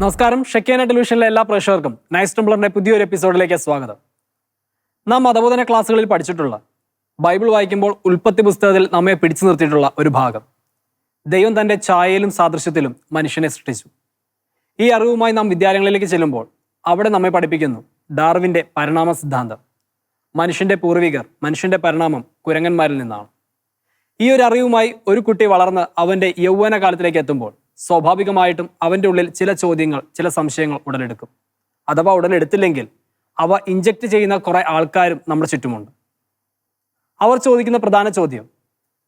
നമസ്കാരം. ഷെക്കേന ടെലിവിഷനിലെ എല്ലാ പ്രേക്ഷകർക്കും നൈസ് ടെംപ്ലറിന്റെ പുതിയൊരു എപ്പിസോഡിലേക്ക് സ്വാഗതം. നാം മതബോധന ക്ലാസ്സുകളിൽ പഠിച്ചിട്ടുള്ള ബൈബിൾ വായിക്കുമ്പോൾ ഉൽപ്പത്തി പുസ്തകത്തിൽ നമ്മെ പിടിച്ചു നിർത്തിയിട്ടുള്ള ഒരു ഭാഗം, ദൈവം തൻ്റെ ഛായയിലും സാദൃശ്യത്തിലും മനുഷ്യനെ സൃഷ്ടിച്ചു. ഈ അറിവുമായി നാം വിദ്യാലയങ്ങളിലേക്ക് ചെല്ലുമ്പോൾ അവിടെ നമ്മെ പഠിപ്പിക്കുന്നു ഡാർവിൻ്റെ പരിണാമ സിദ്ധാന്തം. മനുഷ്യൻ്റെ പൂർവികർ, മനുഷ്യൻ്റെ പരിണാമം കുരങ്ങന്മാരിൽ നിന്നാണ്. ഈ ഒരു അറിവുമായി ഒരു കുട്ടി വളർന്ന് അവൻ്റെ യൗവന കാലത്തിലേക്ക് എത്തുമ്പോൾ സ്വാഭാവികമായിട്ടും അവൻ്റെ ഉള്ളിൽ ചില ചോദ്യങ്ങൾ, ചില സംശയങ്ങൾ ഉടലെടുക്കും. അഥവാ ഉടലെടുത്തില്ലെങ്കിൽ അവ ഇഞ്ചക്ട് ചെയ്യുന്ന കുറേ ആൾക്കാരും നമ്മുടെ ചുറ്റുമുണ്ട്. അവർ ചോദിക്കുന്ന പ്രധാന ചോദ്യം,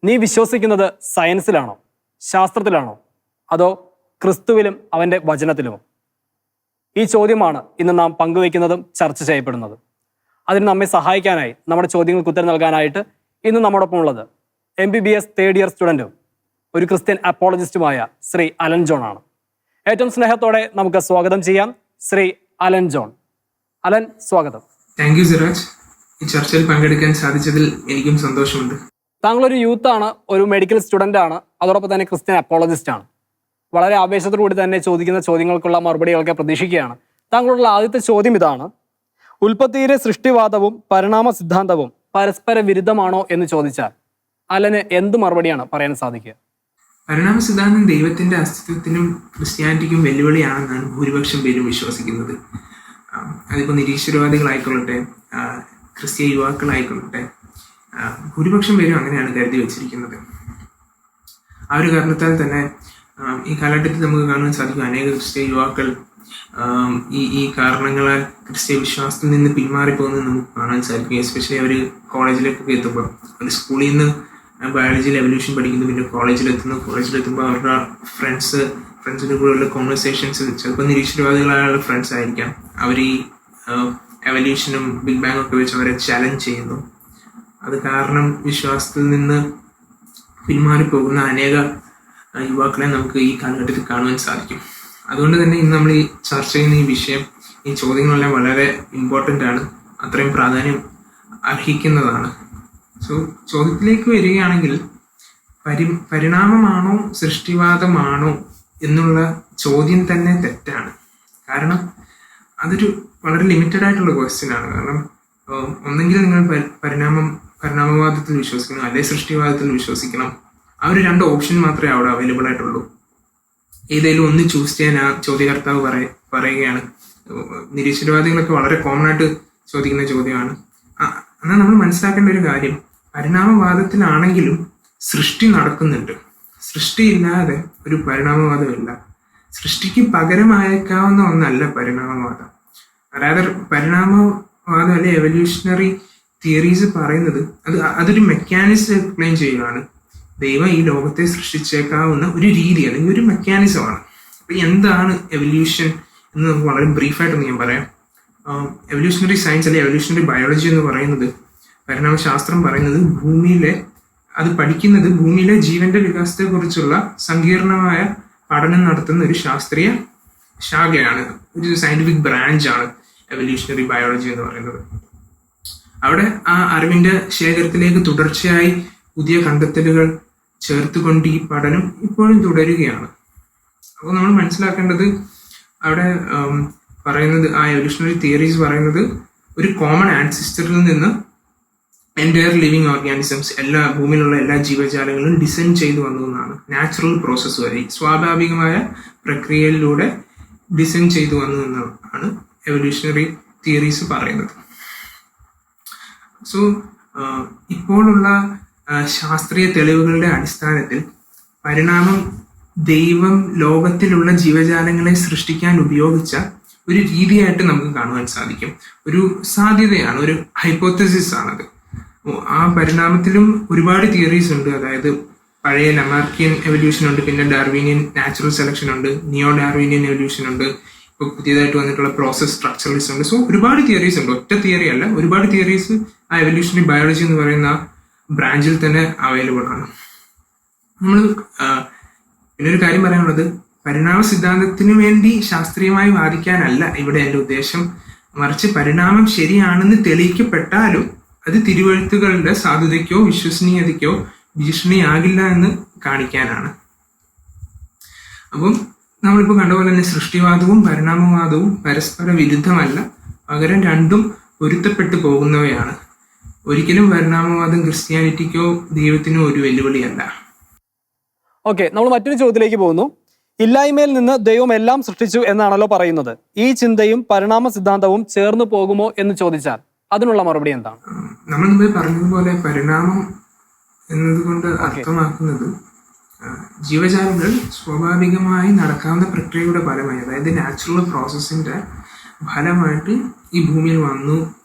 നീ വിശ്വസിക്കുന്നത് സയൻസിലാണോ, ശാസ്ത്രത്തിലാണോ, അതോ ക്രിസ്തുവിലും അവൻ്റെ വചനത്തിലുമോ? ഈ ചോദ്യമാണ് ഇന്ന് നാം പങ്കുവയ്ക്കുന്നതും ചർച്ച ചെയ്യപ്പെടുന്നതും. അതിന് നമ്മെ സഹായിക്കാനായി, നമ്മുടെ ചോദ്യങ്ങൾക്ക് ഉത്തരം നൽകാനായിട്ട് ഇന്ന് നമ്മോടൊപ്പം ഉള്ളത് MBBS തേർഡ് ഇയർ സ്റ്റുഡൻറ്റും ഒരു ക്രിസ്ത്യൻ അപ്പോളജിസ്റ്റുമായ ശ്രീ അലൻ ജോൺ ആണ്. ഏറ്റവും സ്നേഹത്തോടെ നമുക്ക് സ്വാഗതം ചെയ്യാം ശ്രീ അലൻ ജോൺ. അലൻ, സ്വാഗതം. Thank you Siraj. ഈ ചർച്ചയിൽ പങ്കെടുക്കാൻ സാധിച്ചതിൽ എനിക്കും സന്തോഷമുണ്ട്. താങ്കളൊരു യൂത്താണ്, ഒരു മെഡിക്കൽ സ്റ്റുഡൻ്റ് ആണ്, അതോടൊപ്പം തന്നെ ക്രിസ്ത്യൻ അപ്പോളജിസ്റ്റ് ആണ്. വളരെ ആവേശത്തോടുകൂടി തന്നെ ചോദിക്കുന്ന ചോദ്യങ്ങൾക്കുള്ള മറുപടികളൊക്കെ പ്രതീക്ഷിക്കുകയാണ്. താങ്കളുള്ള ആദ്യത്തെ ചോദ്യം ഇതാണ്: ഉൽപ്പത്തിയിലെ സൃഷ്ടിവാദവും പരിണാമ സിദ്ധാന്തവും പരസ്പര വിരുദ്ധമാണോ എന്ന് ചോദിച്ചാൽ അലന് എന്ത് മറുപടിയാണ് പറയാൻ സാധിക്കുക? പരിണാമ സിദ്ധാന്തം ദൈവത്തിന്റെ അസ്തിത്വത്തിനും ക്രിസ്ത്യാനിറ്റിക്കും വെല്ലുവിളിയാണെന്നാണ് ഭൂരിപക്ഷം പേരും വിശ്വസിക്കുന്നത്. അതിപ്പോൾ നിരീശ്വരവാദികളായിക്കൊള്ളട്ടെ, ക്രിസ്ത്യ യുവാക്കളായിക്കൊള്ളട്ടെ, ഭൂരിപക്ഷം പേരും അങ്ങനെയാണ് കരുതി വച്ചിരിക്കുന്നത്. ആ ഒരു കാരണത്താൽ തന്നെ ഈ കാലഘട്ടത്തിൽ നമുക്ക് കാണാൻ സാധിക്കും അനേക ക്രിസ്ത്യ യുവാക്കൾ ഈ കാരണങ്ങളാൽ ക്രിസ്ത്യ വിശ്വാസത്തിൽ നിന്ന് പിന്മാറിപ്പോകുന്നത് നമുക്ക് കാണാൻ സാധിക്കും. എസ്പെഷ്യലി അവർ കോളേജിലേക്കൊക്കെ എത്തുമ്പോൾ, ഒരു സ്കൂളിൽ നിന്ന് ബയോളജിയിൽ എവല്യൂഷൻ പഠിക്കുന്നു, പിന്നെ കോളേജിലെത്തുമ്പോൾ അവരുടെ ഫ്രണ്ട്സിൻ്റെ കൂടെയുള്ള കോൺവെർസേഷൻസ് ചിലപ്പോൾ നിരീശ്വരവാദികളായുള്ള ഫ്രണ്ട്സ് ആയിരിക്കാം. അവർ ഈ എവല്യൂഷനും ബിഗ് ബാങ് ഒക്കെ വെച്ച് അവരെ ചലഞ്ച് ചെയ്യുന്നു. അത് കാരണം വിശ്വാസത്തിൽ നിന്ന് പിന്മാറിപ്പോകുന്ന അനേക യുവാക്കളെ നമുക്ക് ഈ കാലഘട്ടത്തിൽ കാണുവാൻ സാധിക്കും. അതുകൊണ്ട് തന്നെ ഇന്ന് നമ്മൾ ഈ ചർച്ച ചെയ്യുന്ന ഈ വിഷയം, ഈ ചോദ്യങ്ങളെല്ലാം വളരെ ഇമ്പോർട്ടൻ്റ് ആണ്, അത്രയും പ്രാധാന്യം അർഹിക്കുന്നതാണ്. സോ ചോദ്യത്തിലേക്ക് വരികയാണെങ്കിൽ, പരിണാമമാണോ സൃഷ്ടിവാദമാണോ എന്നുള്ള ചോദ്യം തന്നെ തെറ്റാണ്. കാരണം അതൊരു വളരെ ലിമിറ്റഡ് ആയിട്ടുള്ള ക്വസ്റ്റ്യൻ ആണ്. കാരണം ഒന്നെങ്കിൽ നിങ്ങൾ പരിണാമവാദത്തിൽ വിശ്വസിക്കണം, അല്ലെങ്കിൽ സൃഷ്ടിവാദത്തിൽ വിശ്വസിക്കണം. ആ ഒരു രണ്ട് ഓപ്ഷൻ മാത്രമേ അവിടെ അവൈലബിൾ ആയിട്ടുള്ളൂ. ഏതെങ്കിലും ഒന്ന് ചൂസ് ചെയ്യാൻ ആ ചോദ്യകർത്താവ് പറയുകയാണ്. നിരീശ്വരവാദികളൊക്കെ വളരെ കോമൺ ആയിട്ട് ചോദിക്കുന്ന ചോദ്യമാണ്. എന്നാൽ നമ്മൾ മനസ്സിലാക്കേണ്ട ഒരു കാര്യം, പരിണാമവാദത്തിലാണെങ്കിലും സൃഷ്ടി നടക്കുന്നുണ്ട്. സൃഷ്ടിയില്ലാതെ ഒരു പരിണാമവാദമില്ല. സൃഷ്ടിക്ക് പകരമായേക്കാവുന്ന ഒന്നല്ല പരിണാമവാദം. അതായത് പരിണാമവാദം അല്ലെ എവല്യൂഷണറി തിയറീസ് പറയുന്നത് അതൊരു മെക്കാനിസം എക്സ്പ്ലെയിൻ ചെയ്യുകയാണ്. ദൈവം ഈ ലോകത്തെ സൃഷ്ടിച്ചേക്കാവുന്ന ഒരു രീതി അല്ലെങ്കിൽ ഒരു മെക്കാനിസമാണ്. അപ്പൊ എന്താണ് എവല്യൂഷൻ എന്ന് നമുക്ക് വളരെ ബ്രീഫായിട്ടൊന്ന് ഞാൻ പറയാം. എവല്യൂഷണറി സയൻസ് അല്ലെങ്കിൽ എവല്യൂഷണറി ബയോളജി എന്ന് പറയുന്നത്, പരിണാമശാസ്ത്രം പറയുന്നത് പഠിക്കുന്നത് ഭൂമിയിലെ ജീവന്റെ വികാസത്തെ കുറിച്ചുള്ള സങ്കീർണമായ പഠനം നടത്തുന്ന ഒരു ശാസ്ത്രീയ ശാഖയാണ്, ഒരു സയന്റിഫിക് ബ്രാഞ്ചാണ് എവല്യൂഷണറി ബയോളജി എന്ന് പറയുന്നത്. അവിടെ ആ അറിവിന്റെ ശേഖരത്തിലേക്ക് തുടർച്ചയായി പുതിയ കണ്ടെത്തലുകൾ ചേർത്തുകൊണ്ട് ഈ പഠനം ഇപ്പോഴും തുടരുകയാണ്. അപ്പോൾ നമ്മൾ മനസ്സിലാക്കേണ്ടത്, അവിടെ പറയുന്നത്, ആ എവല്യൂഷണറി തിയറീസ് പറയുന്നത് ഒരു കോമൺ ആൻസിസ്റ്ററിൽ നിന്ന് എൻറ്റയർ ലിവിങ് ഓർഗാനിസംസ്, ഭൂമിയിലുള്ള എല്ലാ ജീവജാലങ്ങളും ഡിസൈൻ ചെയ്തു വന്നു എന്നാണ്. നാച്ചുറൽ പ്രോസസ്സ് വഴി, സ്വാഭാവികമായ പ്രക്രിയയിലൂടെ ഡിസൈൻ ചെയ്തു വന്നു എന്നാണ് എവല്യൂഷണറി തിയറീസ് പറയുന്നത്. സോ ഇപ്പോഴുള്ള ശാസ്ത്രീയ തെളിവുകളുടെ അടിസ്ഥാനത്തിൽ പരിണാമം ദൈവം ലോകത്തിലുള്ള ജീവജാലങ്ങളെ സൃഷ്ടിക്കാൻ ഉപയോഗിച്ച ഒരു രീതിയായിട്ട് നമുക്ക് കാണുവാൻ സാധിക്കും. ഒരു സാധ്യതയാണ്, ഒരു ഹൈപ്പോത്തസിസ് ആണത്. ആ പരിണാമത്തിലും ഒരുപാട് തിയറീസ് ഉണ്ട്. അതായത് പഴയ ലമാർക്കിയൻ എവല്യൂഷൻ ഉണ്ട്, പിന്നെ ഡാർവിനിയൻ നാച്ചുറൽ സെലക്ഷൻ ഉണ്ട്, നിയോ ഡാർവിനിയൻ എവല്യൂഷൻ ഉണ്ട്, ഇപ്പോൾ പുതിയതായിട്ട് വന്നിട്ടുള്ള പ്രോസസ് സ്ട്രക്ചറലിസം ഉണ്ട്. സോ ഒരുപാട് തിയറീസ് ഉണ്ട്, ഒറ്റ തിയറി അല്ല, ഒരുപാട് തിയറീസ് ആ എവല്യൂഷണറി ബയോളജി എന്ന് പറയുന്ന ബ്രാഞ്ചിൽ തന്നെ അവൈലബിൾ ആണ്. നമ്മൾ പിന്നെ ഒരു കാര്യം പറയാനുള്ളത്, പരിണാമ സിദ്ധാന്തത്തിന് വേണ്ടി ശാസ്ത്രീയമായി വാദിക്കാനല്ല ഇവിടെ എൻ്റെ ഉദ്ദേശം. മറിച്ച് പരിണാമം ശരിയാണെന്ന് തെളിയിക്കപ്പെട്ടാലും അത് തിരുവെഴുത്തുകളുടെ സാധുതയ്ക്കോ വിശ്വസനീയതയ്ക്കോ ഭീഷണിയാകില്ല എന്ന് കാണിക്കാനാണ്. അപ്പം നമ്മളിപ്പോൾ കണ്ട പോലെ തന്നെ സൃഷ്ടിവാദവും പരിണാമവാദവും പരസ്പര വിരുദ്ധമല്ല, പകരം രണ്ടും പൊരുത്തപ്പെട്ടു പോകുന്നവയാണ്. ഒരിക്കലും പരിണാമവാദം ക്രിസ്ത്യാനിറ്റിക്കോ ദൈവത്തിനോ ഒരു വെല്ലുവിളിയല്ല. ഓക്കെ, നമ്മൾ മറ്റൊരു ചോദ്യത്തിലേക്ക് പോകുന്നു. ഇല്ലായ്മയിൽ നിന്ന് ദൈവം എല്ലാം സൃഷ്ടിച്ചു എന്നാണല്ലോ പറയുന്നത്. ഈ ചിന്തയും പരിണാമ സിദ്ധാന്തവും ചേർന്ന് പോകുമോ എന്ന് ചോദിച്ചാൽ അതിനുള്ള മറുപടി എന്താണ്? നമ്മൾ മുമ്പേ പറഞ്ഞതുപോലെ പരിണാമം എന്നതുകൊണ്ട് അർത്ഥമാക്കുന്നത് ജീവജാലങ്ങൾ സ്വാഭാവികമായി നടക്കാവുന്ന പ്രക്രിയയുടെ ഫലമായി, അതായത് നാച്ചുറൽ പ്രോസസ്സിന്റെ ഫലമായിട്ട് ഈ ഭൂമിയിൽ വന്നു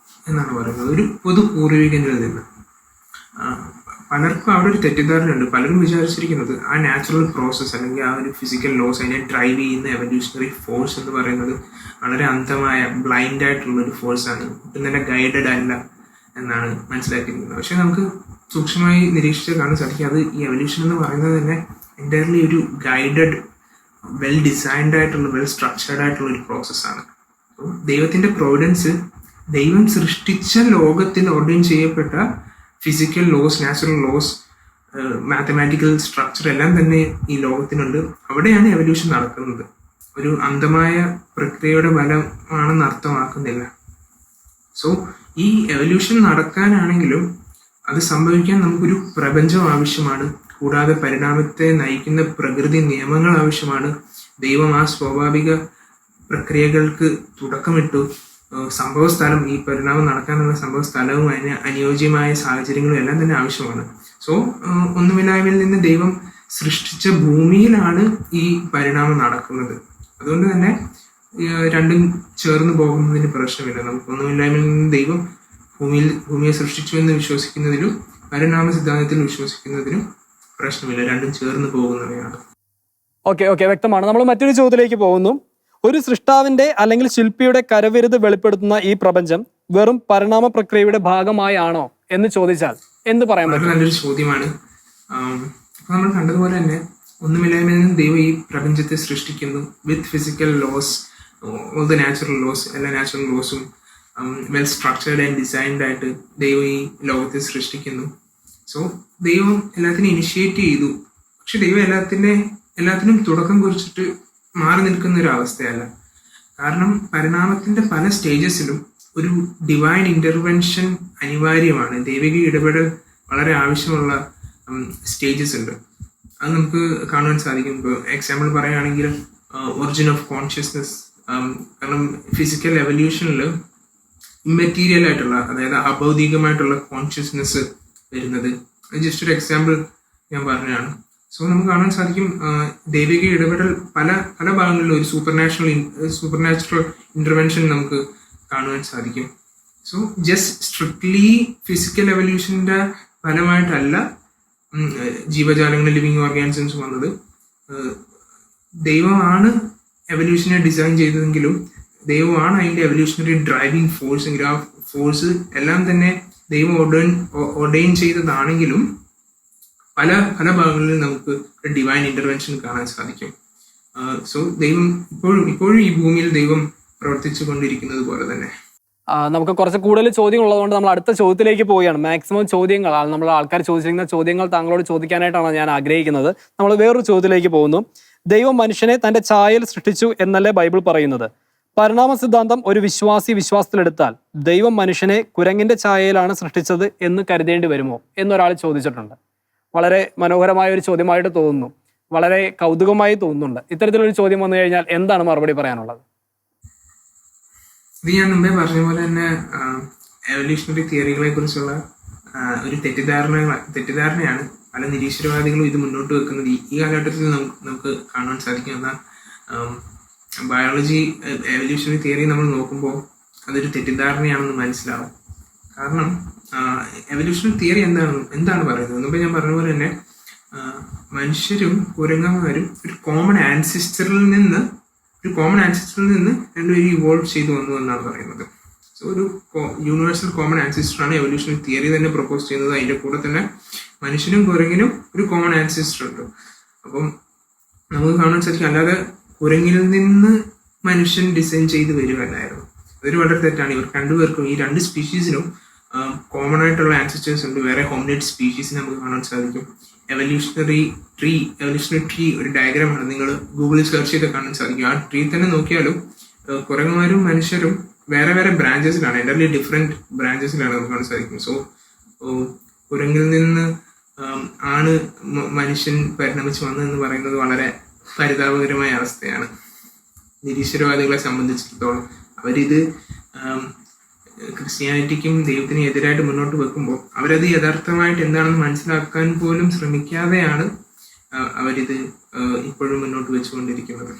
എന്നാണ് പറയുന്നത്. ഒരു പൊതു പൂർവികനിൽ നിന്ന്. പലർക്കും അവിടെ ഒരു തെറ്റിദ്ധാരണയുണ്ട്. പലരും വിചാരിച്ചിരിക്കുന്നത് ആ നാച്ചുറൽ പ്രോസസ്സ് അല്ലെങ്കിൽ ആ ഒരു ഫിസിക്കൽ ലോസ്, അതിനെ ഡ്രൈവ് ചെയ്യുന്ന എവല്യൂഷണറി ഫോഴ്സ് എന്ന് പറയുന്നത് വളരെ അന്ധമായ ബ്ലൈൻഡ് ആയിട്ടുള്ള ഒരു ഫോഴ്സാണ്, ഒട്ടും തന്നെ ഗൈഡഡ് അല്ല എന്നാണ് മനസ്സിലാക്കിയിരിക്കുന്നത്. പക്ഷെ നമുക്ക് സൂക്ഷ്മമായി നിരീക്ഷിച്ച് കാണാൻ സാധിക്കും, അത് ഈ എവല്യൂഷൻ എന്ന് പറയുന്നത് തന്നെ എൻ്റയർലി ഒരു ഗൈഡഡ്, വെൽ ഡിസൈൻഡ് ആയിട്ടുള്ള, വെൽ സ്ട്രക്ചേർഡ് ആയിട്ടുള്ള ഒരു പ്രോസസ്സാണ്. ദൈവത്തിൻ്റെ പ്രോവിഡൻസ്, ദൈവം സൃഷ്ടിച്ച ലോകത്തിൽ ഓർഡൈൻ ചെയ്യപ്പെട്ട physical laws, natural laws, mathematical structure എല്ലാം തന്നെ ഈ ലോകത്തിനുണ്ട്. അവിടെയാണ് എവല്യൂഷൻ നടക്കുന്നത്. ഒരു അന്ധമായ പ്രക്രിയയുടെ ഫലമാണെന്ന് അർത്ഥമാക്കുന്നില്ല. സോ ഈ എവല്യൂഷൻ നടക്കാനാണെങ്കിലും അത് സംഭവിക്കാൻ നമുക്കൊരു പ്രപഞ്ചം ആവശ്യമാണ്. കൂടാതെ പരിണാമത്തെ നയിക്കുന്ന പ്രകൃതി നിയമങ്ങൾ ആവശ്യമാണ്. ദൈവം ആ സ്വാഭാവിക പ്രക്രിയകൾക്ക് തുടക്കമിട്ടു. സംഭവസ്ഥലം, ഈ പരിണാമം നടക്കാനുള്ള സംഭവസ്ഥലവും അതിന് അനുയോജ്യമായ സാഹചര്യങ്ങളും എല്ലാം തന്നെ ആവശ്യമാണ്. സോ ഒന്നുമില്ലായ്മയിൽ നിന്ന് ദൈവം സൃഷ്ടിച്ച ഭൂമിയിലാണ് ഈ പരിണാമം നടക്കുന്നത്. അതുകൊണ്ട് തന്നെ രണ്ടും ചേർന്ന് പോകുന്നതിന് പ്രശ്നമില്ല. നമുക്ക് ഒന്നുമില്ലായ്മയിൽ നിന്ന് ദൈവം ഭൂമിയെ സൃഷ്ടിച്ചു എന്ന് വിശ്വസിക്കുന്നതിലും പരിണാമ സിദ്ധാന്തത്തിൽ വിശ്വസിക്കുന്നതിനും പ്രശ്നമില്ല. രണ്ടും ചേർന്ന് പോകുന്നവയാണ്. ഓക്കെ, വ്യക്തമാണ്. നമ്മൾ മറ്റൊരു ചോദ്യത്തിലേക്ക് പോകുന്നു. ഒരു സൃഷ്ടാവിന്റെ അല്ലെങ്കിൽ ശില്പിയുടെ കരവിരുത് വെളിപ്പെടുത്തുന്ന ഈ പ്രപഞ്ചം വെറും പരിണാമ പ്രക്രിയയുടെ ഭാഗമായാണോ എന്ന് ചോദിച്ചാൽ എന്ത് പറയാൻ പറ്റും? നല്ലൊരു ചോദ്യമാണ്. നമ്മൾ കണ്ടതുപോലെ തന്നെ ഒന്നുമില്ലായ്മയിൽ നിന്ന് ദൈവം ഈ പ്രപഞ്ചത്തെ സൃഷ്ടിക്കുന്നു with physical laws, all the natural laws, എല്ലാ നാച്ചുറൽ ലോസും വെൽ സ്ട്രക്ചേർഡ് ആൻഡ് ഡിസൈൻഡ് ആയിട്ട് ദൈവം ഈ ലോകത്തെ സൃഷ്ടിക്കുന്നു. സോ ദൈവം എല്ലാത്തിനും ഇനിഷ്യേറ്റ് ചെയ്തു. പക്ഷെ ദൈവം എല്ലാത്തിനും തുടക്കം കുറിച്ചിട്ട് മാറി നിൽക്കുന്ന ഒരു അവസ്ഥയല്ല. കാരണം പരിണാമത്തിന്റെ പല സ്റ്റേജസിലും ഒരു ഡിവൈൻ ഇന്റർവെൻഷൻ അനിവാര്യമാണ്. ദൈവിക ഇടപെടൽ വളരെ ആവശ്യമുള്ള സ്റ്റേജസ് ഉണ്ട്. അത് നമുക്ക് കാണുവാൻ സാധിക്കും. ഇപ്പോൾ എക്സാമ്പിൾ പറയുകയാണെങ്കിൽ ഒറിജിൻ ഓഫ് കോൺഷ്യസ്നെസ്. കാരണം ഫിസിക്കൽ എവല്യൂഷനിൽ ഇമ്മെറ്റീരിയൽ ആയിട്ടുള്ള, അതായത് അഭൗതികമായിട്ടുള്ള കോൺഷ്യസ്നെസ് വരുന്നത്, ജസ്റ്റ് ഒരു എക്സാമ്പിൾ ഞാൻ പറഞ്ഞതാണ്. സോ നമുക്ക് കാണാൻ സാധിക്കും ദൈവിക ഇടപെടൽ പല പല ഭാഗങ്ങളിലും ഒരു സൂപ്പർ നാച്ചുറൽ ഇന്റർവെൻഷൻ നമുക്ക് കാണുവാൻ സാധിക്കും. സോ ജസ്റ്റ് സ്ട്രിക്ട്ലി ഫിസിക്കൽ എവല്യൂഷന്റെ ഫലമായിട്ടല്ല ജീവജാലങ്ങൾ, ലിവിങ് ഓർഗാനിസംസ് വന്നത്. ദൈവമാണ് എവല്യൂഷനെ ഡിസൈൻ ചെയ്തതെങ്കിലും ദൈവമാണ് അതിൻ്റെ എവല്യൂഷണറി ഡ്രൈവിംഗ് ഫോഴ്സ് എങ്കിലും ആ ഫോഴ്സ് എല്ലാം തന്നെ ദൈവം ഓർഡൈൻ ചെയ്തതാണെങ്കിലും പല പല ഭാഗങ്ങളിൽ നമുക്ക് ഡിവൈൻ ഇന്റർവെൻഷൻ കാണാൻ സാധിക്കും. സോ ദൈവം ഇപ്പോഴും ഈ ഭൂമിയിൽ ദൈവം പ്രവർത്തിച്ചു കൊണ്ടിരിക്കുന്നത് പോലെ തന്നെ. നമുക്ക് കുറച്ച് കൂടുതൽ ചോദ്യം ഉള്ളതുകൊണ്ട് നമ്മൾ അടുത്ത ചോദ്യത്തിലേക്ക് പോവുകയാണ്. മാക്സിമം ചോദ്യങ്ങൾ നമ്മൾ ആൾക്കാർ ചോദിച്ചിരിക്കുന്ന ചോദ്യങ്ങൾ താങ്കളോട് ചോദിക്കാനായിട്ടാണ് ഞാൻ ആഗ്രഹിക്കുന്നത്. നമ്മൾ വേറൊരു ചോദ്യത്തിലേക്ക് പോകുന്നു. ദൈവം മനുഷ്യനെ തന്റെ ഛായയിൽ സൃഷ്ടിച്ചു എന്നല്ലേ ബൈബിൾ പറയുന്നത്? പരിണാമ സിദ്ധാന്തം ഒരു വിശ്വാസത്തിലെടുത്താൽ ദൈവം മനുഷ്യനെ കുരങ്ങിന്റെ ഛായയിലാണ് സൃഷ്ടിച്ചത് എന്ന് കരുതേണ്ടി വരുമോ എന്നൊരാൾ ചോദിച്ചിട്ടുണ്ട്. വളരെ മനോഹരമായ ഒരു ചോദ്യമായിട്ട് തോന്നുന്നു, വളരെ കൗതുകമായി തോന്നുന്നുണ്ട്. ഇത്തരത്തിലൊരു ചോദ്യം വന്നു കഴിഞ്ഞാൽ എന്താണ് മറുപടി പറയാനുള്ളത്? ഇത് ഞാൻ മുമ്പേ പറഞ്ഞ പോലെ തന്നെ എവല്യൂഷണറി തിയറികളെ കുറിച്ചുള്ള ഒരു തെറ്റിദ്ധാരണയാണ് പല നിരീശ്വരവാദികളും ഇത് മുന്നോട്ട് വെക്കുന്നത്. ഈ കാലഘട്ടത്തിൽ നമുക്ക് കാണാൻ സാധിക്കും. എന്നാൽ ബയോളജി എവല്യൂഷണറി തിയറി നമ്മൾ നോക്കുമ്പോൾ അതൊരു തെറ്റിദ്ധാരണയാണെന്ന് മനസ്സിലാവും. കാരണം എവല്യൂഷണറി തിയറി എന്താണ് പറയുന്നത്? മുമ്പ് ഞാൻ പറഞ്ഞ പോലെ തന്നെ മനുഷ്യരും കുരങ്ങന്മാരും ഒരു കോമൺ ആൻസിസ്റ്ററിൽ നിന്ന് രണ്ടുപേരും ഇവോൾവ് ചെയ്തു വന്നു എന്നാണ് പറയുന്നത്. സോ ഒരു യൂണിവേഴ്സൽ കോമൺ ആൻസിസ്റ്ററാണ് എവല്യൂഷണറി തിയറി തന്നെ പ്രപ്പോസ് ചെയ്യുന്നത്. അതിൻ്റെ കൂടെ തന്നെ മനുഷ്യനും കുരങ്ങിനും ഒരു കോമൺ ആൻസിസ്റ്റർ ഉണ്ട്. അപ്പം നമുക്ക് കാണാൻ സാധിക്കും, അല്ലാതെ കുരങ്ങിൽ നിന്ന് മനുഷ്യൻ ഡിസൈൻ ചെയ്ത് വരുവല്ലായിരുന്നു. അതൊരു വളരെ തെറ്റാണ്. ഇവർ രണ്ടുപേർക്കും, ഈ രണ്ട് സ്പീഷീസിനും കോമൺ ആയിട്ടുള്ള ആൻസിസ്റ്റേഴ്സ് ഉണ്ട്. വേറെ ഹോമിനിഡ് സ്പീഷീസിനെ നമുക്ക് കാണാൻ സാധിക്കും. എവല്യൂഷണറി ട്രീ ഒരു ഡയഗ്രാമാണ്. നിങ്ങൾ ഗൂഗിളിൽ സെർച്ച് ചെയ്ത് കാണാൻ സാധിക്കും. ആ ട്രീ തന്നെ നോക്കിയാലും കുരങ്ങന്മാരും മനുഷ്യരും വേറെ വേറെ ബ്രാഞ്ചസിലാണ്, എൻ്റർലി ഡിഫറെൻറ്റ് ബ്രാഞ്ചസിലാണ് നമുക്ക് കാണാൻ സാധിക്കും. സോ കുരങ്ങിൽ നിന്ന് ആണ് മനുഷ്യൻ പരിണമിച്ച് വന്നതെന്ന് പറയുന്നത് വളരെ പരിതാപകരമായ അവസ്ഥയാണ്. നിരീശ്വരവാദികളെ സംബന്ധിച്ചിടത്തോളം അവരിത് ക്രിസ്ത്യാനിറ്റിക്കും ദൈവത്തിനും എതിരായിട്ട് മുന്നോട്ട് വെക്കുമ്പോൾ അവരത് യഥാർത്ഥമായിട്ട് എന്താണെന്ന് മനസ്സിലാക്കാൻ പോലും ശ്രമിക്കാതെയാണ് അവരിത് ഇപ്പോഴും മുന്നോട്ട് വെച്ചുകൊണ്ടിരിക്കുന്നത്.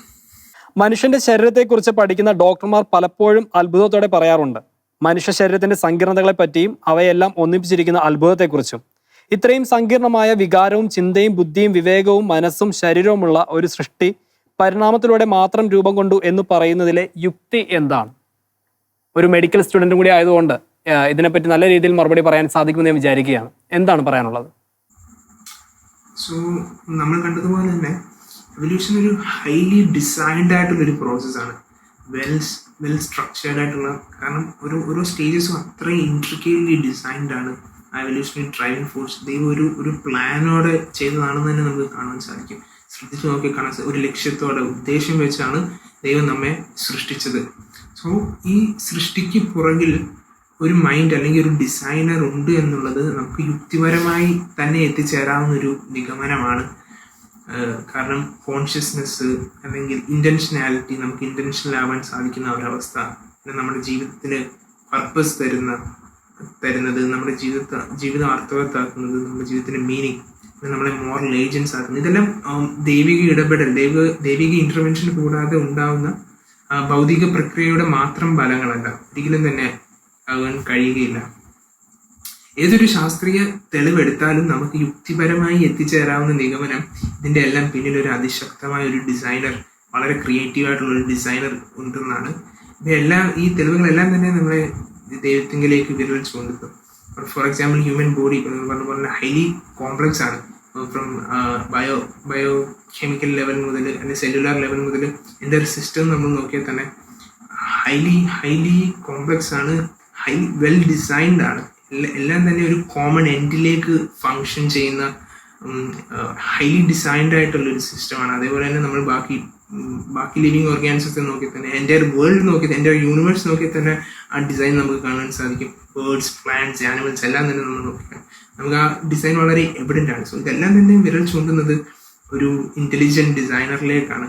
മനുഷ്യന്റെ ശരീരത്തെക്കുറിച്ച് പഠിക്കുന്ന ഡോക്ടർമാർ പലപ്പോഴും അത്ഭുതത്തോടെ പറയാറുണ്ട് മനുഷ്യ ശരീരത്തിന്റെ സങ്കീർണതകളെ പറ്റിയും അവയെല്ലാം ഒന്നിപ്പിച്ചിരിക്കുന്ന അത്ഭുതത്തെക്കുറിച്ചും. ഇത്രയും സങ്കീർണമായ വികാരവും ചിന്തയും ബുദ്ധിയും വിവേകവും മനസ്സും ശരീരവുമുള്ള ഒരു സൃഷ്ടി പരിണാമത്തിലൂടെ മാത്രം രൂപം കൊണ്ടു എന്ന് പറയുന്നതിലെ യുക്തി എന്താണ്? ഒരു മെഡിക്കൽ സ്റ്റുഡൻറ്റും കൂടി ആയതുകൊണ്ട് ഇതിനെപ്പറ്റി നല്ല രീതിയിൽ മറുപടി പറയാൻ സാധിക്കുമെന്ന് ഞാൻ വിചാരിക്കുകയാണ്. എന്താണ് പറയാനുള്ളത്? സോ നമ്മൾ കണ്ടതുപോലെ തന്നെ എവല്യൂഷൻ ഒരു ഹൈലി ഡിസൈൻഡ് ആയിട്ടുള്ളൊരു പ്രോസസ്സാണ്. വെൽ സ്ട്രക്ചേർഡ് ആയിട്ടുള്ള, കാരണം ഓരോ സ്റ്റേജസും അത്രയും ഇൻട്രിക്കറ്റ്ലി ഡിസൈൻഡ് ആണ്. ആ എവല്യൂഷണറി ഡ്രൈവിംഗ് ഫോഴ്സ് ദൈവം ഒരു പ്ലാനോടെ ചെയ്തതാണെന്ന് തന്നെ നമുക്ക് കാണാൻ സാധിക്കും. ശ്രദ്ധിച്ച് നോക്കി കാണാൻ ഒരു ലക്ഷ്യത്തോടെ ഉദ്ദേശം വെച്ചാണ് ദൈവം നമ്മെ സൃഷ്ടിച്ചത്. സോ ഈ സൃഷ്ടിക്ക് പുറകിൽ ഒരു മൈൻഡ് അല്ലെങ്കിൽ ഒരു ഡിസൈനർ ഉണ്ട് എന്നുള്ളത് നമുക്ക് യുക്തിപരമായി തന്നെ എത്തിച്ചേരാവുന്ന ഒരു നിഗമനമാണ്. കാരണം കോൺഷ്യസ്നെസ് അല്ലെങ്കിൽ ഇൻറ്റൻഷനാലിറ്റി, നമുക്ക് ഇൻറ്റൻഷനൽ ആവാൻ സാധിക്കുന്ന ഒരവസ്ഥ, നമ്മുടെ ജീവിതത്തിന് പർപ്പസ് തരുന്നത്, നമ്മുടെ ജീവിതം അർത്ഥവത്താക്കുന്നത്, നമ്മുടെ ജീവിതത്തിന് മീനിങ്, നമ്മളെ മോറൽ ഏജൻസ് ആക്കുന്നത്, ഇതെല്ലാം ദൈവിക ഇടപെടൽ, ദൈവിക ഇന്റർവെൻഷൻ കൂടാതെ ഉണ്ടാവുന്ന ഭൗതിക പ്രക്രിയയുടെ മാത്രം ഫലങ്ങളല്ല, ഒരിക്കലും തന്നെ ആകാൻ കഴിയുകയില്ല. ഏതൊരു ശാസ്ത്രീയ തെളിവെടുത്താലും നമുക്ക് യുക്തിപരമായി എത്തിച്ചേരാവുന്ന നിഗമനം ഇതിൻ്റെ എല്ലാം പിന്നിൽ ഒരു അതിശക്തമായ ഒരു ഡിസൈനർ, വളരെ ക്രിയേറ്റീവായിട്ടുള്ള ഒരു ഡിസൈനർ ഉണ്ടെന്നാണ്. ഈ തെളിവുകളെല്ലാം തന്നെ നമ്മളെ ദൈവത്തിങ്കിലേക്ക് വിരൽ ചൂണ്ടുന്നു. ഫോർ എക്സാമ്പിൾ ഹ്യൂമൻ ബോഡി പറഞ്ഞ പോലെ ഹൈലി കോംപ്ലക്സ് ആണ്. ഫ്രം ബയോ കെമിക്കൽ ലെവൽ മുതൽ അല്ലെങ്കിൽ സെല്ലുലാർ ലെവൽ മുതൽ എൻ്റെ ഒരു സിസ്റ്റം നമ്മൾ നോക്കിയാൽ തന്നെ ഹൈലി കോംപ്ലക്സ് ആണ്, ഹൈലി വെൽ ഡിസൈൻഡ് ആണ്. എല്ലാം തന്നെ ഒരു കോമൺ എൻഡിലേക്ക് ഫങ്ഷൻ ചെയ്യുന്ന ഹൈലി ഡിസൈൻഡ് ആയിട്ടുള്ളൊരു സിസ്റ്റമാണ്. അതേപോലെ തന്നെ നമ്മൾ ബാക്കി ലിവിങ് ഓർഗാനിസത്തെ നോക്കി തന്നെ, എൻ്റെ വേൾഡ് നോക്കി, എൻ്റെ യൂണിവേഴ്സ് നോക്കി തന്നെ ആ ഡിസൈൻ നമുക്ക് കാണാൻ സാധിക്കും. ബേർഡ്സ്, പ്ലാന്റ്സ്, ആനിമൽസ് എല്ലാം തന്നെ നമ്മൾ നോക്കിയാൽ നമുക്ക് ആ ഡിസൈൻ വളരെ എവിഡൻ്റ് ആണ്. സോ ഇതെല്ലാം തന്നെ വിരൽ ചൂണ്ടുന്നത് ഒരു ഇൻ്റലിജൻറ്റ് ഡിസൈനറിലേക്കാണ്,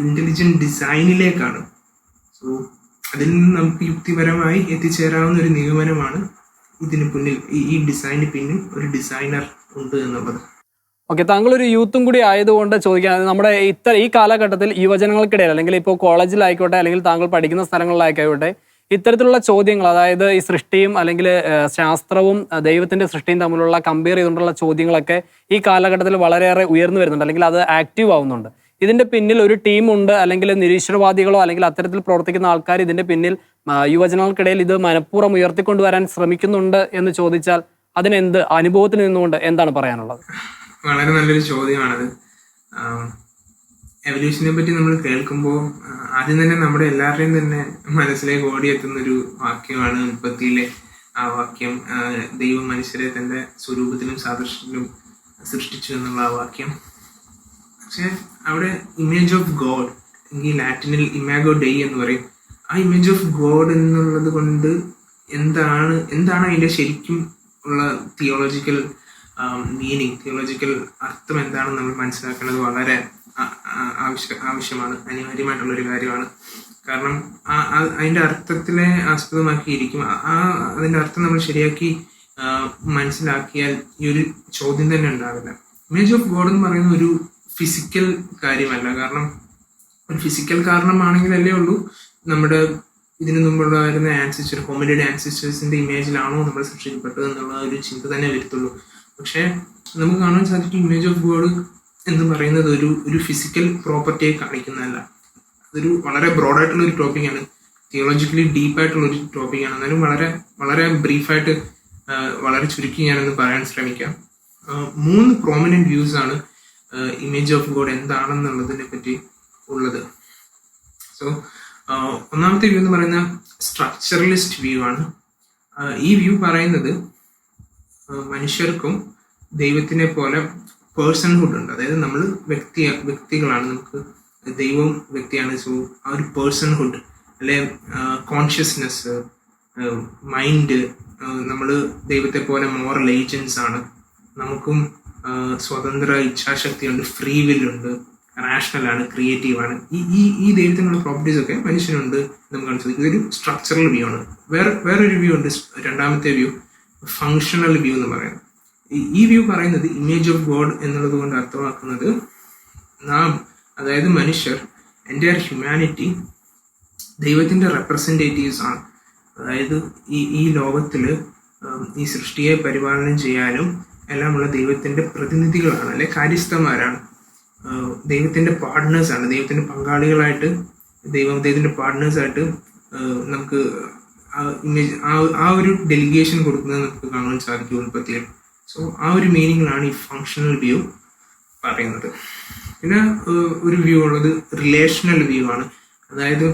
ഇൻ്റലിജൻറ്റ് ഡിസൈനിലേക്കാണ്. സോ അതിൽ നിന്ന് നമുക്ക് യുക്തിപരമായി എത്തിച്ചേരാവുന്ന ഒരു നിഗമനമാണ് ഇതിന് പിന്നിൽ, ഈ ഡിസൈന് പിന്നിൽ ഒരു ഡിസൈനർ ഉണ്ട് എന്നുള്ളത്. ഓക്കെ, താങ്കളൊരു യൂത്തും കൂടി ആയതുകൊണ്ട് ചോദിക്കാൻ, നമ്മുടെ ഈ കാലഘട്ടത്തിൽ യുവജനങ്ങൾക്കിടയിൽ അല്ലെങ്കിൽ ഇപ്പോൾ കോളേജിലായിക്കോട്ടെ അല്ലെങ്കിൽ താങ്കൾ പഠിക്കുന്ന സ്ഥലങ്ങളിലായിക്കോട്ടെ ഇത്തരത്തിലുള്ള ചോദ്യങ്ങൾ, അതായത് ഈ സൃഷ്ടിയും അല്ലെങ്കിൽ ശാസ്ത്രവും ദൈവത്തിന്റെ സൃഷ്ടിയും തമ്മിലുള്ള കമ്പയർ ചെയ്തുകൊണ്ടുള്ള ചോദ്യങ്ങളൊക്കെ ഈ കാലഘട്ടത്തിൽ വളരെയേറെ ഉയർന്നു വരുന്നുണ്ട്, അല്ലെങ്കിൽ അത് ആക്റ്റീവ് ആവുന്നുണ്ട്. ഇതിന്റെ പിന്നിൽ ഒരു ടീമുണ്ട്, അല്ലെങ്കിൽ നിരീശ്വരവാദികളോ അല്ലെങ്കിൽ അത്തരത്തിൽ പ്രവർത്തിക്കുന്ന ആൾക്കാർ ഇതിന്റെ പിന്നിൽ യുവജനങ്ങൾക്കിടയിൽ ഇത് മനഃപൂർവ്വം ഉയർത്തിക്കൊണ്ടുവരാൻ ശ്രമിക്കുന്നുണ്ട് എന്ന് ചോദിച്ചാൽ അതിനെന്ത്, അനുഭവത്തിൽ നിന്നുകൊണ്ട് എന്താണ് പറയാനുള്ളത്? വളരെ നല്ലൊരു ചോദ്യമാണത്. എവല്യൂഷനെ പറ്റി നമ്മൾ കേൾക്കുമ്പോൾ ആദ്യം തന്നെ നമ്മുടെ എല്ലാവരുടെയും തന്നെ മനസ്സിലേക്ക് ഓടിയെത്തുന്നൊരു വാക്യമാണ് ഉൽപ്പത്തിയിലെ ആ വാക്യം, ദൈവം മനുഷ്യരെ തൻ്റെ സ്വരൂപത്തിലും സാദൃശ്യത്തിലും സൃഷ്ടിച്ചു എന്നുള്ള ആ വാക്യം. പക്ഷെ അവിടെ ഇമേജ് ഓഫ് ഗോഡ്, എങ്കിൽ ലാറ്റിനിൽ ഇമാഗോ ഡെയ് എന്ന് പറയും. ആ ഇമേജ് ഓഫ് ഗോഡ് എന്നുള്ളത് കൊണ്ട് എന്താണ് അതിൻ്റെ ശരിക്കും ഉള്ള തിയോളജിക്കൽ മീനിങ്, തിയോളജിക്കൽ അർത്ഥം എന്താണെന്ന് നമ്മൾ മനസ്സിലാക്കേണ്ടത് വളരെ ആവശ്യമാണ്, അനിവാര്യമായിട്ടുള്ളൊരു കാര്യമാണ്. കാരണം അതിൻ്റെ അർത്ഥത്തിലെ ആസ്പദമാക്കിയിരിക്കും. അതിൻ്റെ അർത്ഥം നമ്മൾ ശരിയാക്കി മനസ്സിലാക്കിയാൽ ഈ ഒരു ചോദ്യം തന്നെ ഉണ്ടാവില്ല. ഇമേജ് ഓഫ് ഗോഡ് എന്ന് പറയുന്ന ഒരു ഫിസിക്കൽ കാര്യമല്ല. കാരണം ഒരു ഫിസിക്കൽ കാരണമാണെങ്കിലല്ലേ ഉള്ളൂ നമ്മുടെ ഇതിനു മുമ്പുണ്ടായിരുന്ന ആൻസിസ്റ്റർ, ഹോമിനിഡ് ആൻസിസ്റ്റേഴ്സിന്റെ ഇമേജിലാണോ നമ്മൾ സൃഷ്ടിക്കപ്പെട്ടത് എന്നുള്ള ഒരു ചിന്ത തന്നെ വരത്തുള്ളൂ. പക്ഷേ നമുക്ക് കാണാൻ സാധിക്കും ഇമേജ് ഓഫ് ഗോഡ് എന്ന് പറയുന്നത് ഒരു ഫിസിക്കൽ പ്രോപ്പർട്ടിയെ കാണിക്കുന്നതല്ല. അതൊരു വളരെ ബ്രോഡായിട്ടുള്ള ഒരു ടോപ്പിക്കാണ്, തിയോളജിക്കലി ഡീപ്പായിട്ടുള്ള ഒരു ടോപ്പിക്കാണ്. എന്നാലും വളരെ വളരെ ബ്രീഫായിട്ട് വളരെ ചുരുക്കി ഞാനൊന്ന് പറയാൻ ശ്രമിക്കാം. 3 പ്രോമിനന്റ് വ്യൂസ് ആണ് ഇമേജ് ഓഫ് ഗോഡ് എന്താണെന്നുള്ളതിനെ പറ്റി ഉള്ളത്. സോ ഒന്നാമത്തെ വ്യൂ എന്ന് പറയുന്ന സ്ട്രക്ചറലിസ്റ്റ് വ്യൂ ആണ്. ഈ വ്യൂ പറയുന്നത് മനുഷ്യർക്കും ദൈവത്തിനെ പോലെ പേഴ്സൺഹുഡ് ഉണ്ട്. അതായത് നമ്മൾ വ്യക്തികളാണ്, നമുക്ക് ദൈവം വ്യക്തിയാണ്. സോ ആ ഒരു പേഴ്സൺഹുഡ് അല്ലെ കോൺഷ്യസ്നെസ്, മൈൻഡ്, നമ്മൾ ദൈവത്തെ പോലെ മോറൽ ഏജൻസ് ആണ്. നമുക്കും സ്വതന്ത്ര ഇച്ഛാശക്തിയുണ്ട്, ഫ്രീ വില്ലുണ്ട്, റാഷണൽ ആണ്, ക്രിയേറ്റീവ് ആണ്. ഈ ദൈവത്തിനുള്ള പ്രോപ്പർട്ടീസ് ഒക്കെ മനുഷ്യനുണ്ട് നമുക്ക് കാണാൻ സാധിക്കും. ഇതൊരു സ്ട്രക്ചറൽ വ്യൂ ആണ്. വേറൊരു വ്യൂ ഉണ്ട്, രണ്ടാമത്തെ വ്യൂ ഫങ്ഷണൽ വ്യൂ എന്ന് പറയുന്നത്. ഈ വ്യൂ പറയുന്നത് ഇമേജ് ഓഫ് ഗോഡ് എന്നുള്ളത് കൊണ്ട് അർത്ഥമാക്കുന്നത് നാം, അതായത് മനുഷ്യർ, എൻ്റെ ഹ്യൂമാനിറ്റി ദൈവത്തിൻ്റെ റെപ്രസെൻറ്റേറ്റീവ്സ് ആണ്. അതായത് ഈ ലോകത്തിൽ ഈ സൃഷ്ടിയെ പരിപാലനം ചെയ്യാനും എല്ലാമുള്ള ദൈവത്തിൻ്റെ പ്രതിനിധികളാണ്, അല്ലെ കാര്യസ്ഥന്മാരാണ്, ദൈവത്തിൻ്റെ പാർട്ട്നേഴ്സാണ്, ദൈവത്തിൻ്റെ പങ്കാളികളായിട്ട്, ദൈവത്തിൻ്റെ പാർട്ട്നേഴ്സായിട്ട് നമുക്ക് ആ ഒരു ഡെലിഗേഷൻ കൊടുക്കുന്നത് നമുക്ക് കാണാൻ സാധിക്കും ഉൽപ്പത്തിയിൽ. സോ ആ ഒരു മീനിങ്ങിലാണ് ഈ ഫങ്ഷണൽ വ്യൂ പറയുന്നത്. പിന്നെ ഒരു വ്യൂ ഉള്ളത് റിലേഷണൽ വ്യൂ ആണ്. അതായത്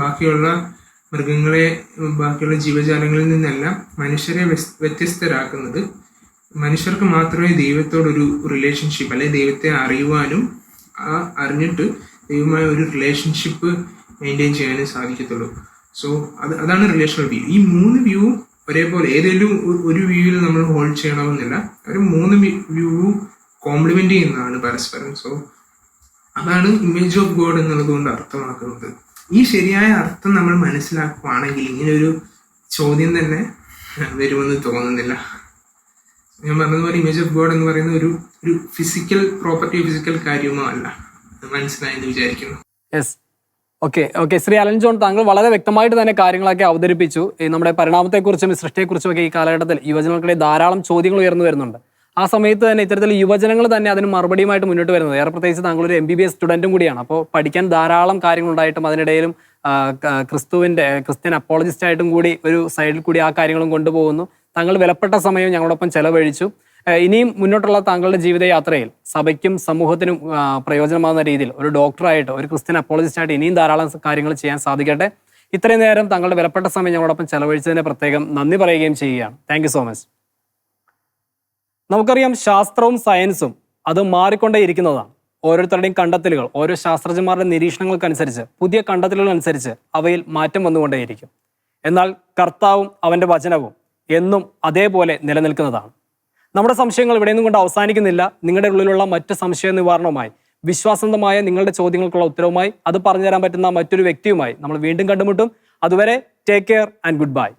ബാക്കിയുള്ള മൃഗങ്ങളെ, ബാക്കിയുള്ള ജീവജാലങ്ങളിൽ നിന്നെല്ലാം മനുഷ്യരെ വ്യത്യസ്തരാക്കുന്നത് മനുഷ്യർക്ക് മാത്രമേ ദൈവത്തോടൊരു റിലേഷൻഷിപ്പ് അല്ലെങ്കിൽ ദൈവത്തെ അറിയുവാനും അറിഞ്ഞിട്ട് ദൈവമായ ഒരു റിലേഷൻഷിപ്പ് മെയിൻറ്റെയിൻ ചെയ്യാനും സാധിക്കത്തുള്ളൂ. സോ അതാണ് റിലേഷണൽ വ്യൂ. ഈ മൂന്ന് വ്യൂ ഒരേപോലെ ഏതെങ്കിലും ഒരു വ്യൂവിൽ നമ്മൾ ഹോൾഡ് ചെയ്യണമെന്നില്ല. ഒരു മൂന്ന് വ്യൂവും കോംപ്ലിമെന്റ് ചെയ്യുന്നതാണ് പരസ്പരം. സോ അതാണ് ഇമേജ് ഓഫ് ഗോഡ് എന്നുള്ളത് കൊണ്ട് അർത്ഥമാക്കുന്നത്. ഈ ശരിയായ അർത്ഥം നമ്മൾ മനസ്സിലാക്കുകയാണെങ്കിൽ ഇങ്ങനൊരു ചോദ്യം തന്നെ വരുമെന്ന് തോന്നുന്നില്ല. ഞാൻ പറഞ്ഞതുപോലെ ഇമേജ് ഓഫ് ഗോഡ് എന്ന് പറയുന്ന ഒരു ഫിസിക്കൽ പ്രോപ്പർട്ടി, ഫിസിക്കൽ കാര്യമോ അല്ല. മനസ്സിലായെന്ന് വിചാരിക്കുന്നു. Yes, okay Shri Alan John, താങ്കൾ വളരെ വ്യക്തമായിട്ട് തന്നെ കാര്യങ്ങളൊക്കെ അവതരിപ്പിച്ചു. ഈ നമ്മുടെ പരിണാമത്തെക്കുറിച്ചും സൃഷ്ടിയെക്കുറിച്ചും ഒക്കെ ഈ കാലഘട്ടത്തിൽ യുവജനങ്ങൾക്കിടെ ധാരാളം ചോദ്യങ്ങൾ ഉയർന്നു വരുന്നുണ്ട്. ആ സമയത്ത് തന്നെ ഇത്തരത്തിൽ യുവജനങ്ങൾ തന്നെ അതിന് മറുപടിയുമായിട്ട് മുന്നോട്ട് വരുന്നത്, ഏറെ പ്രത്യേകിച്ച് താങ്കളൊരു MBBS സ്റ്റുഡൻറ്റും കൂടിയാണ്. അപ്പോൾ പഠിക്കാൻ ധാരാളം കാര്യങ്ങളുണ്ടായിട്ടും അതിനിടയിലും ക്രിസ്ത്യൻ അപ്പോളജിസ്റ്റ് ആയിട്ടും കൂടി ഒരു സൈഡിൽ കൂടി ആ കാര്യങ്ങളും കൊണ്ടുപോകുന്നു. താങ്കൾ വിലപ്പെട്ട സമയം ഞങ്ങളോടൊപ്പം ചെലവഴിച്ചു. ഇനിയും മുന്നോട്ടുള്ള താങ്കളുടെ ജീവിതയാത്രയിൽ സഭയ്ക്കും സമൂഹത്തിനും പ്രയോജനമാകുന്ന രീതിയിൽ ഒരു ഡോക്ടറായിട്ട്, ഒരു ക്രിസ്ത്യൻ അപ്പോളജിസ്റ്റായിട്ട് ഇനിയും ധാരാളം കാര്യങ്ങൾ ചെയ്യാൻ സാധിക്കട്ടെ. ഇത്രയും നേരം താങ്കളുടെ വിലപ്പെട്ട സമയം ഞങ്ങളോടൊപ്പം ചെലവഴിച്ചതിന് പ്രത്യേകം നന്ദി പറയുകയും ചെയ്യുകയാണ്. Thank you so much. നമുക്കറിയാം, ശാസ്ത്രവും സയൻസും അത് മാറിക്കൊണ്ടേയിരിക്കുന്നതാണ്. ഓരോരുത്തരുടെയും കണ്ടെത്തലുകൾ, ഓരോ ശാസ്ത്രജ്ഞന്മാരുടെ നിരീക്ഷണങ്ങൾക്കനുസരിച്ച്, പുതിയ കണ്ടെത്തലുകളനുസരിച്ച് അവയിൽ മാറ്റം വന്നുകൊണ്ടേയിരിക്കും. എന്നാൽ കർത്താവും അവൻ്റെ വചനവും എന്നും അതേപോലെ നിലനിൽക്കുന്നതാണ്. നമ്മുടെ സംശയങ്ങൾ ഇവിടെയൊന്നും കൊണ്ട് അവസാനിക്കുന്നില്ല. നിങ്ങളുടെ ഉള്ളിലുള്ള മറ്റ് സംശയ നിവാരണവുമായി, വിശ്വാസന്തമായ നിങ്ങളുടെ ചോദ്യങ്ങൾക്കുള്ള ഉത്തരവുമായി, അത് പറഞ്ഞു തരാൻ പറ്റുന്ന മറ്റൊരു വ്യക്തിയുമായി നമ്മൾ വീണ്ടും കണ്ടുമുട്ടും. അതുവരെ take care and good bye.